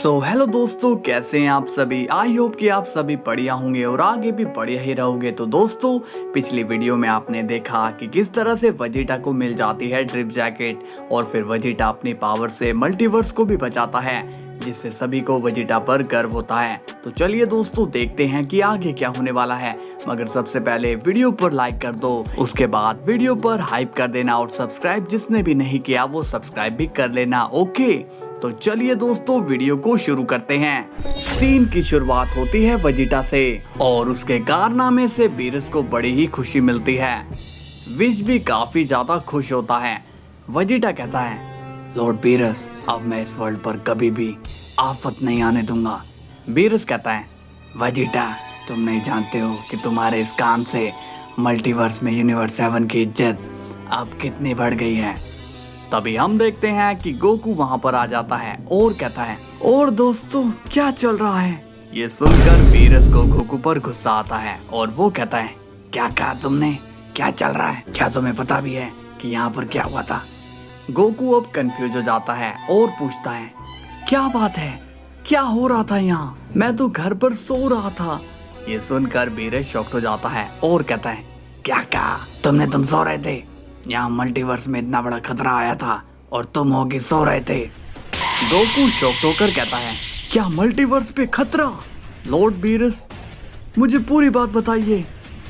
Hello दोस्तों, कैसे हैं आप सभी। आई होप कि आप सभी बढ़िया होंगे और आगे भी बढ़िया ही रहोगे। तो दोस्तों, पिछली वीडियो में आपने देखा कि किस तरह से वेजिटा को मिल जाती है ड्रिप जैकेट और फिर वेजिटा अपनी पावर से मल्टीवर्स को भी बचाता है, जिससे सभी को वेजिटा पर गर्व होता है। तो चलिए दोस्तों, देखते हैं कि आगे क्या होने वाला है। मगर सबसे पहले वीडियो पर लाइक कर दो, उसके बाद वीडियो पर हाइप कर देना और सब्सक्राइब जिसने भी नहीं किया वो सब्सक्राइब भी कर लेना। ओके, तो चलिए दोस्तों, वीडियो को शुरू करते हैं। सीन की शुरुआत होती है वेजिटा से और उसके कारनामे से बीरस को बड़ी ही खुशी मिलती है। विश भी काफी ज्यादा खुश होता है। वेजिटा कहता है, लॉर्ड बीरस, अब मैं इस वर्ल्ड पर कभी भी आफत नहीं आने दूंगा। बीरस कहता है, वेजिटा, तुम नहीं जानते हो कि तुम्हारे इस काम से मल्टीवर्स में यूनिवर्स 7 की इज्जत अब कितनी बढ़ गई है। तभी हम देखते हैं कि गोकू वहां पर आ जाता है और कहता है, और दोस्तों क्या चल रहा है। ये सुनकर बीरस को गोकू पर गुस्सा आता है और वो कहता है, क्या कहा तुमने, क्या चल रहा है, क्या तुम्हें पता भी है कि यहाँ पर क्या हुआ था। गोकू अब कंफ्यूज हो जाता है और पूछता है, क्या बात है, क्या हो रहा था यहाँ, मैं तो घर पर सो रहा था। ये सुनकर बीरस शॉक्ड हो जाता है और कहता है, क्या कहा तुम सो रहे थे, यहाँ मल्टीवर्स में इतना बड़ा खतरा आया था और तुम होके सो रहे थे। गोकू शॉक्ड होकर कहता है, क्या मल्टीवर्स पे खतरा। लॉर्ड बीरस, मुझे पूरी बात बताइए।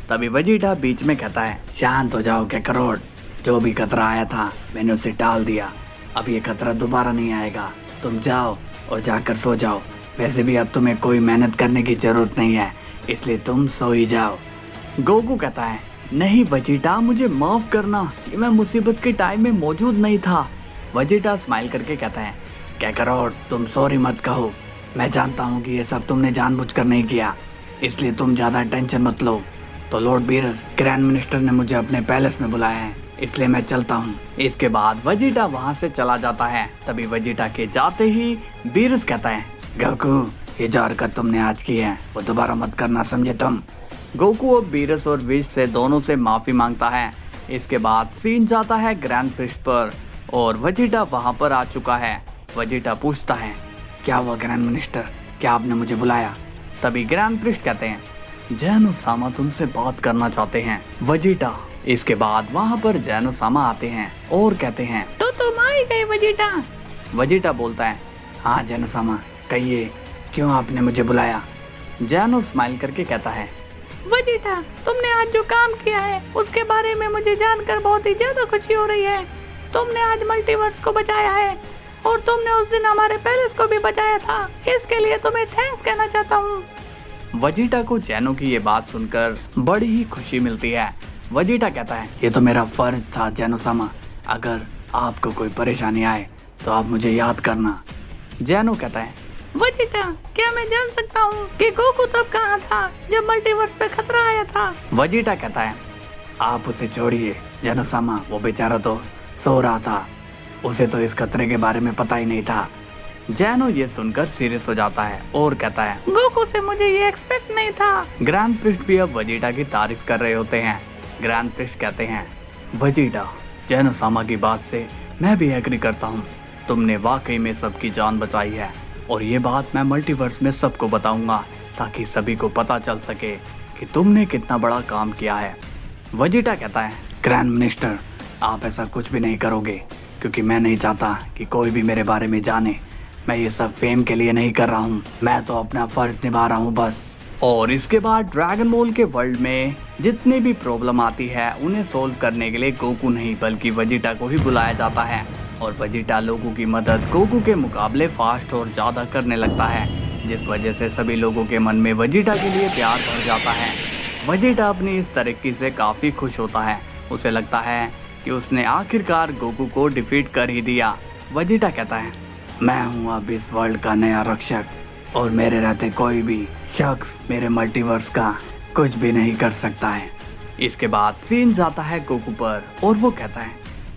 तभी वेजिटा बीच में कहता है, शांत हो जाओ काकरोट, जो भी खतरा आया था मैंने उसे टाल दिया, अब ये खतरा दोबारा नहीं आएगा। तुम जाओ और जाकर सो जाओ, वैसे भी अब तुम्हें कोई मेहनत करने की जरूरत नहीं है, इसलिए तुम सो ही जाओ। गोकू कहता है, नहीं वेजिटा, मुझे माफ करना कि मैं मुसीबत के टाइम में मौजूद नहीं था। वेजिटा स्माइल करके कहता है, काकरोट, तुम सॉरी मत कहो, मैं जानता हूँ कि ये सब तुमने जानबूझकर नहीं किया, इसलिए तुम ज्यादा टेंशन मत लो। तो लॉर्ड बीरस, ग्रैंड मिनिस्टर ने मुझे अपने पैलेस में बुलाया है, इसलिए मैं चलता हूँ। इसके बाद वेजिटा वहाँ से चला जाता है। तभी वेजिटा के जाते ही बीरस कहता है, गोकू, ये जो हरकत तुमने आज की है वो दोबारा मत करना, समझे तुम। गोकू अब बीरस और विश से दोनों से माफी मांगता है। इसके बाद सीन जाता है ग्रैंड प्रिस्ट पर और वेजिटा वहां पर आ चुका है। वेजिटा पूछता है, क्या हुआ ग्रैंड मिनिस्टर, क्या आपने मुझे बुलाया। तभी ग्रैंड प्रिस्ट कहते हैं, जैनो-सामा तुमसे बात करना चाहते हैं वेजिटा। इसके बाद वहां पर जैनो-सामा आते हैं और कहते हैं, तो तुम आ ही गए वेजिटा। वेजिटा बोलता है, हाँ जैनो-सामा, कहिए क्यों आपने मुझे बुलाया। जैनो स्माइल करके कहता है, वेजिटा, तुमने आज जो काम किया है उसके बारे में मुझे जानकर बहुत ही ज्यादा खुशी हो रही है। तुमने आज मल्टीवर्स को बचाया है और तुमने उस दिन हमारे पैलेस को भी बचाया था, इसके लिए तुम्हें थैंक्स कहना चाहता हूँ। वेजिटा को जैनो की ये बात सुनकर बड़ी ही खुशी मिलती है। वेजिटा कहता है, ये तो मेरा फर्ज था जैनो-सामा, अगर आपको कोई परेशानी आए तो आप मुझे याद करना। जैनो कहता है, वेजिटा, क्या मैं जान सकता हूँ कि गोकू तब कहाँ था जब मल्टीवर्स पे खतरा आया था। वेजिटा कहता है, आप उसे छोड़िए जैनो-सामा, वो बेचारा तो सो रहा था, उसे तो इस खतरे के बारे में पता ही नहीं था। जैनो ये सुनकर सीरियस हो जाता है और कहता है, गोकू से मुझे ये एक्सपेक्ट नहीं था। ग्रैंड प्रिस्ट भी अब वेजिटा की तारीफ कर रहे होते हैं। ग्रैंड प्रिस्ट कहते हैं, वेजिटा, जैनो-सामा की बात से मैं भी एग्री करता हूँ, तुमने वाकई में सबकी जान बचाई है और ये बात मैं मल्टीवर्स में सबको बताऊंगा ताकि सभी को पता चल सके कि तुमने कितना बड़ा काम किया है। वेजिटा कहता है, ग्रैंड मिनिस्टर, आप ऐसा कुछ भी नहीं करोगे क्योंकि मैं नहीं चाहता कि कोई भी मेरे बारे में जाने। मैं ये सब फेम के लिए नहीं कर रहा हूँ, मैं तो अपना फर्ज निभा रहा हूँ बस। और इसके बाद ड्रैगन बॉल के वर्ल्ड में जितनी भी प्रॉब्लम आती है उन्हें सोल्व करने के लिए गोकू नहीं बल्कि वेजिटा को ही बुलाया जाता है और वेजिटा लोगों की मदद गोकू के मुकाबले फास्ट और ज़्यादा करने लगता है, जिस वजह से सभी लोगों के मन में वेजिटा के लिए प्यार बढ़ जाता है। वेजिटा अपनी इस तरक्की से काफ़ी खुश होता है, उसे लगता है कि उसने आखिरकार गोकू को डिफीट कर ही दिया। वेजिटा कहता है, मैं हूँ अब इस वर्ल्ड का नया रक्षक और मेरे रहते कोई भी शख्स मेरे मल्टीवर्स का कुछ भी नहीं कर सकता है। इसके बाद सीन जाता है गोकू पर और वो कहता है,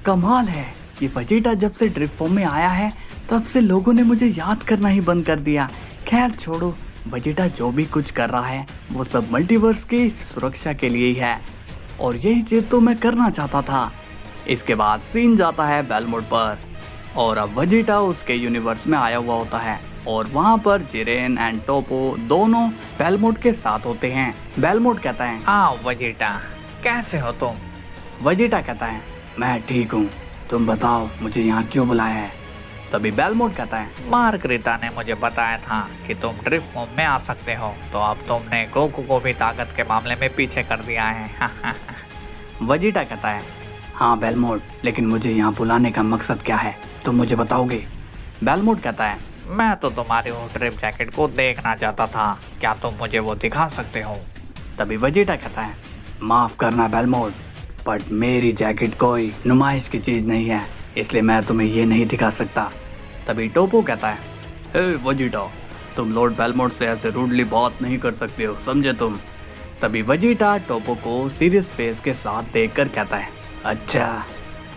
कमाल है, ये वेजिटा जब से ड्रिप फॉर्म में आया है तब से लोगों ने मुझे याद करना ही बंद कर दिया। खैर छोड़ो, वेजिटा जो भी कुछ कर रहा है वो सब मल्टीवर्स की सुरक्षा के लिए ही है और यही चीज तो मैं करना चाहता था। इसके बाद सीन जाता है बेलमोड पर और अब वेजिटा उसके यूनिवर्स में आया हुआ होता है और वहाँ पर जिरेन एंड टोपो दोनों बेलमोट के साथ होते हैं। बेलमोट कहता है, आओ वेजिटा, कैसे हो तुम? वेजिटा कहता है, मैं ठीक हूँ, तुम बताओ मुझे यहाँ क्यों बुलाया है। तभी बेलमोट कहता है, मार्गरीता ने मुझे बताया था कि तुम ड्रिफ्ट फॉर्म में आ सकते हो, तो अब तुमने गोकू को भी ताकत के मामले में पीछे कर दिया है। वेजिटा कहता है, हाँ बेलमोट, लेकिन मुझे यहाँ बुलाने का मकसद क्या है, तुम मुझे बताओगे। बेलमोट कहता है, मैं तो तुम्हारी वो ड्रिप जैकेट को देखना चाहता था, क्या तुम मुझे वो दिखा सकते हो? तभी वेजिटा कहता है, माफ करना बेलमोट, बट मेरी जैकेट कोई नुमाइश की चीज नहीं है, इसलिए मैं तुम्हें ये नहीं दिखा सकता। तभी टोपो कहता है, हे वेजिटा, तुम लॉर्ड बेलमोट से ऐसे रूडली बात नहीं कर सकते हो, समझे तुम। तभी वेजिटा टोपो को सीरियस फेस के साथ देखकर कहता है, अच्छा,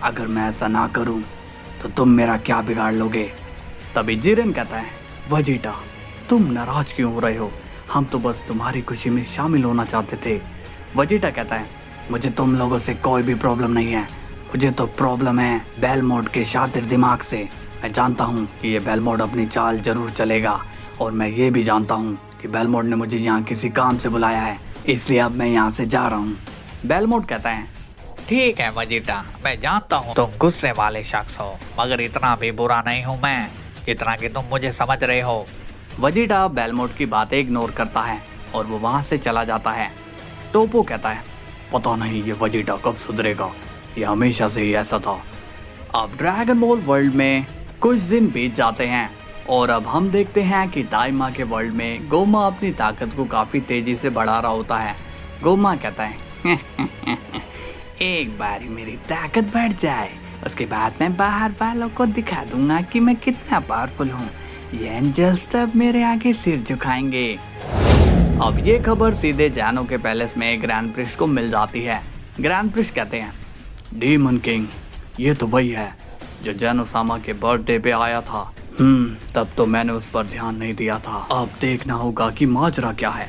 अगर मैं ऐसा ना करूं तो तुम मेरा क्या बिगाड़ लोगे। तभी जिरेन कहता है, वेजिटा, तुम नाराज क्यों हो रहे हो, हम तो बस तुम्हारी खुशी में शामिल होना चाहते थे। वेजिटा कहता है, मुझे तुम लोगों से कोई भी प्रॉब्लम नहीं है, मुझे तो प्रॉब्लम है बेलमोट के शातिर दिमाग से। मैं जानता हूँ कि ये बेलमोट अपनी चाल जरूर चलेगा, और मैं ये भी जानता हूँ कि बेलमोट ने मुझे यहाँ किसी काम से बुलाया है, इसलिए अब मैं यहाँ से जा रहा हूँ। बेलमोट कहता है, ठीक है वेजिटा, मैं जानता हूँ तुम गुस्से वाले शख्स हो, मगर इतना भी बुरा नहीं हूँ मैं जितना कि तुम मुझे समझ रहे हो। वेजिटा बेलमोट की बातें इग्नोर करता है और वो वहाँ से चला जाता है। टोपो कहता है, पता नहीं ये वेजिटा कब सुधरेगा, ये हमेशा से ही ऐसा था। अब ड्रैगन बॉल वर्ल्ड में कुछ दिन बीत जाते हैं और अब हम देखते हैं कि दाइमा के वर्ल्ड में गोमा अपनी ताकत को काफी तेजी से बढ़ा रहा होता है। गोमा कहता है, एक बारी मेरी ताकत बढ़ जाए, उसके बाद मैं बाहर वालों को दिखा दूंगा कि मैं कितना पावरफुल हूँ। ये एंजल्स तब मेरे आगे सिर झुकाएंगे। अब ये खबर सीधे जैनो के पैलेस में ग्रैंड प्रिस्ट को मिल जाती है। ग्रैंड प्रिस्ट कहते हैं, डीमन किंग, ये तो वही है जो जैनो सामा के बर्थडे पे आया था। तब तो मैंने उस पर ध्यान नहीं दिया था, अब देखना होगा कि माजरा क्या है।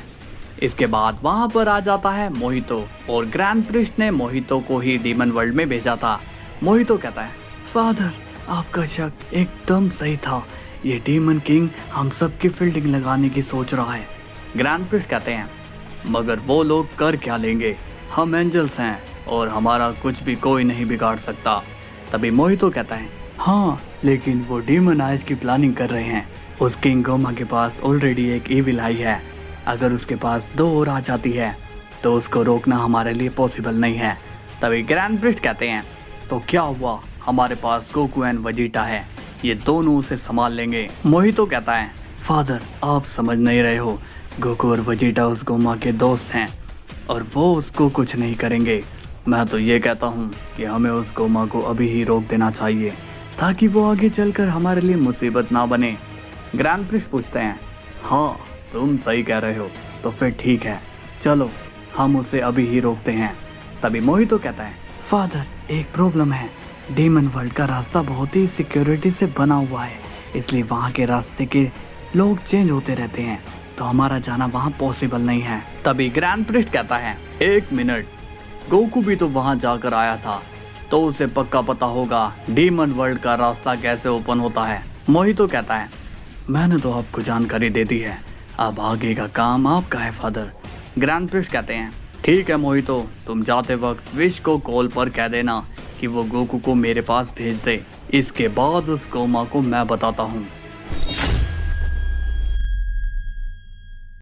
इसके बाद वहाँ पर आ जाता है मोहितो और ग्रैंड प्रिस्ट ने मोहितो को ही डीमन वर्ल्ड में भेजा था। मोहितो कहता है, फादर, आपका शक एकदम सही था, ये डीमन किंग हम सब की फील्डिंग लगाने की सोच रहा है। ग्रैंड प्रिस्ट कहते हैं, मगर वो लोग कर क्या लेंगे, हम एंजल्स हैं और हमारा कुछ भी कोई नहीं बिगाड़ सकता। तभी मोहितो कहता है, हाँ, लेकिन वो डीमन आइज की प्लानिंग कर रहे हैं। उस किंग गोमा के पास ऑलरेडी एक ईविल आई है, अगर उसके पास 2 और आ जाती है तो उसको रोकना हमारे लिए पॉसिबल नहीं है। तभी ग्रैंड प्रिस्ट कहते हैं, तो क्या हुआ, हमारे पास गोकू एंड वेजिटा है, ये दोनों उसे संभाल लेंगे। मोहितो कहता है, फादर, आप समझ नहीं रहे हो, गोकू और वेजिटा उस गोमा के दोस्त हैं और वो उसको कुछ नहीं करेंगे। मैं तो ये कहता हूँ कि हमें उस गोमा को अभी ही रोक देना चाहिए ताकि वो आगे चलकर हमारे लिए मुसीबत ना बने। ग्रैंड प्रिस्ट पूछते हैं, हाँ, तुम सही कह रहे हो, तो फिर ठीक है, चलो हम उसे अभी ही रोकते हैं। तभी मोहितो कहता है, फादर, एक प्रॉब्लम है, डीमन वर्ल्ड का रास्ता बहुत ही सिक्योरिटी से बना हुआ है, इसलिए वहाँ के रास्ते के लोग चेंज होते रहते हैं, तो हमारा जाना वहाँ पॉसिबल नहीं है। तभी ग्रैंड प्रिस्ट कहता है, 1 मिनट, गोकू भी तो वहाँ जाकर आया था, तो उसे पक्का पता होगा डीमन वर्ल्ड का रास्ता कैसे ओपन होता है। मोहितो कहता है, मैंने तो आपको जानकारी दे दी है, अब आगे का काम आपका है फादर। ग्रैंड प्रिस्ट कहते हैं, ठीक है मोहितो, तुम जाते वक्त विश को कॉल पर कह देना कि वो गोकू को मेरे पास भेज दे, इसके बाद उस गोमा को मैं बताता हूँ